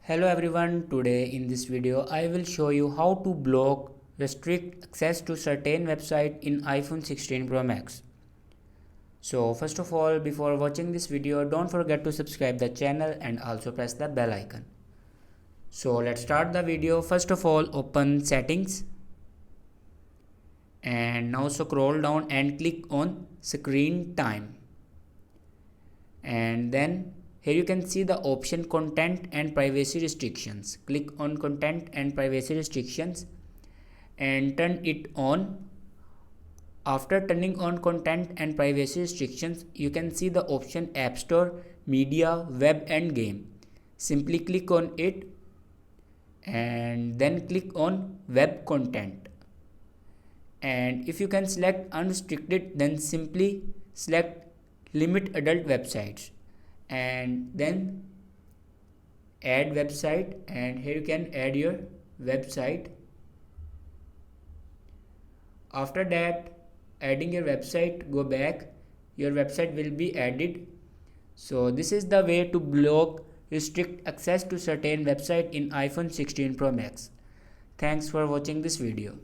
Hello everyone, today in this video I will show you how to block restrict access to certain website in iPhone 16 Pro Max. So first of all, before watching this video, don't forget to subscribe the channel and also press the bell icon. So let's start the video. First of all, open settings and now scroll down and click on screen time, and then here you can see the option content and privacy restrictions. Click on content and privacy restrictions and turn it on. After turning on content and privacy restrictions, you can see the option App Store, Media, Web and Game. Simply click on it and then click on Web Content. And if you can select unrestricted, then simply select limit adult websites and then add website, and here you can add your website. After that, adding your website, go back, your website will be added. So this is the way to block restrict access to certain website in iPhone 16 Pro Max. Thanks for watching this video.